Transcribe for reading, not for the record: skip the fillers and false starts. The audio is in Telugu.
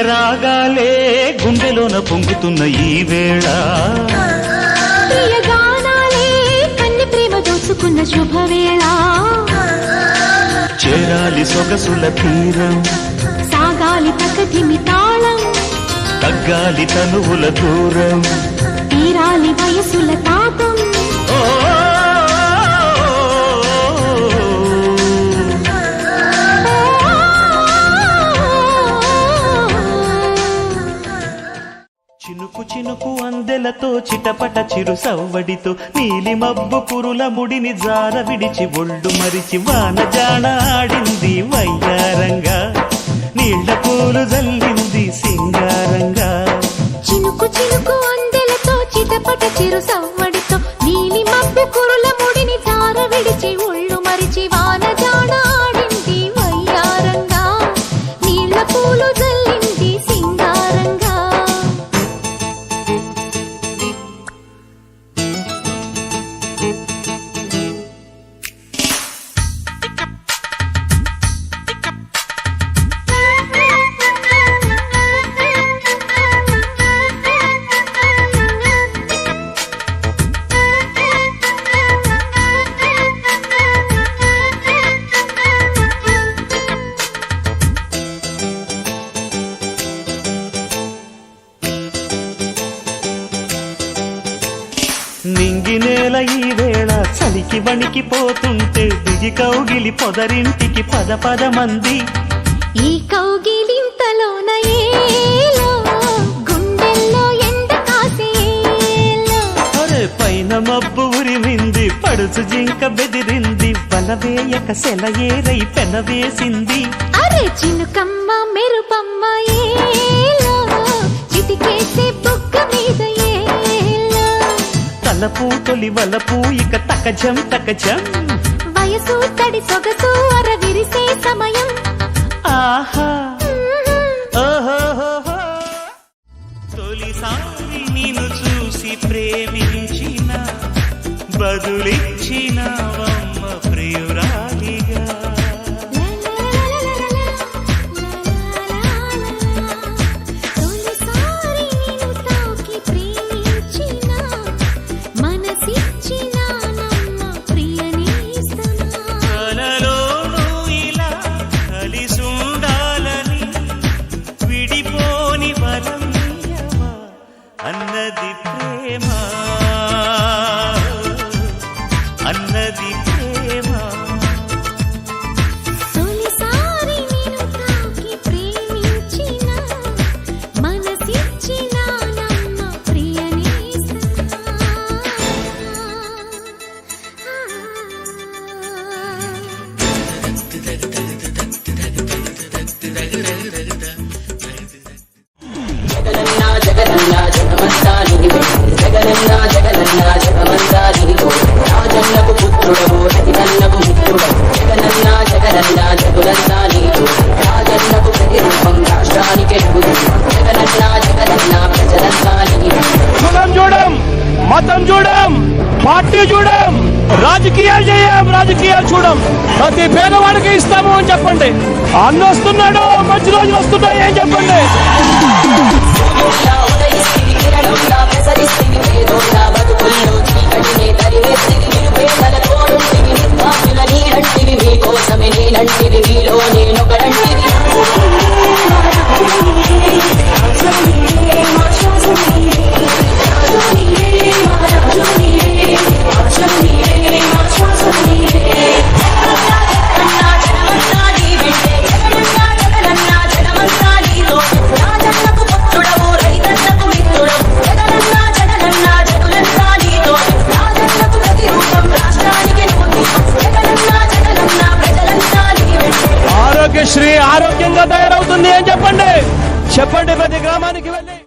రాగాలే గుండెలోన పొంగుతున్న ఈ వేళ ప్రియగానాలే కన్ని ప్రేమ దోచుకున్న శుభవేళ చేరాలి సొగసుల తీరం సాగాలి ప్రకృతిమి తాళం తగ్గాలి తనువుల దూరం తీరాలి వయసుల తాపం చినుకు చినుకు అందెలతో చిటపట చిరు సవ్వడితో నీలి మబ్బు కురుల ముడిని జార విడిచి ఒళ్ళు మరిచి వాన జాణ ఆడింది వయ్యారంగా నీళ్ల పూలు జల్లింది సింగారంగా చినుకు చినుకు అందెలతో చిటపట చిరు సవ్వడితో నీలి మబ్బు కురుల ముడిని జార విడిచి ఒళ్ళు మరిచి వాన జాణ ఆడింది వయ్యారంగా నీళ్ల పూలు జల్లింది సింగారంగా నింగి నేల ఈ వేళ చలికి వణికిపోతుంటే దిగి కౌగిలి పొదరింటికి పద పద మంది ఈ కౌగిలింతలోన ఏలో గుండెల్లో ఎండ కాసేలో అరే పైన మబ్బు ఉరిమింది పడుచు జింక బెదిరింది బలవేయక సెలయేరై పెనవేసింది అరే చినుకమ్మ మెరుపమ్మ ఏలో చిటికేసే బుగ్గ మీద ఏలో తలపు తొలి వలపు ఇక తకజం తకజం వయసు తడి సొగసు అర విరిసే సమయం ఆహా ఓహోహోహో తొలిసారి నిన్ను చూసి ప్రేమించిన బదులిచ్చినవమ్మ ప్రియురాలిగా తొలిసారి నిన్ను తాకి ప్రేమించిన మనసిచ్చిన నమ్మ ప్రియనేస్తమా కలలోనూ ఇలా కలిసుండాలని విడిపోని వరం ఇయ్యవా అన్నది ప్రేమ అన్నది ప్రేమ తొలిసారి నిన్ను తాకి ప్రేమించిన మనసిచ్చిన నమ్మ ప్రియనేస్తమా జగనన్నా జగమంతా నీవే జగనన్నా జగమంతా నీవో రాజన్నకు పుత్రుడవు రవినన్నకు మిత్రుడవు జగనన్నా జగులంతా నీవు రాజన్నకు ప్రతిరూపం రాష్ట్రానికి జగనన్నా ప్రజలంతా నీవే కులం చూడం మతం చూడం పార్టీ చూడం రాజకీయాలు చూడం ప్రతి పేదవాడికి ఇస్తాము అని చెప్పండి అన్న వస్తున్నాడు మంచి రోజులు వస్తున్నాయి ఏం చెప్పండి మీకోసమే నేనంటివి మీలో నేనొకడంటివి ఆరోగ్యశ్రీ ఆరోగ్యంగా తయారవుతుంది అని చెప్పండి ప్రతి గ్రామానికి వెళ్ళి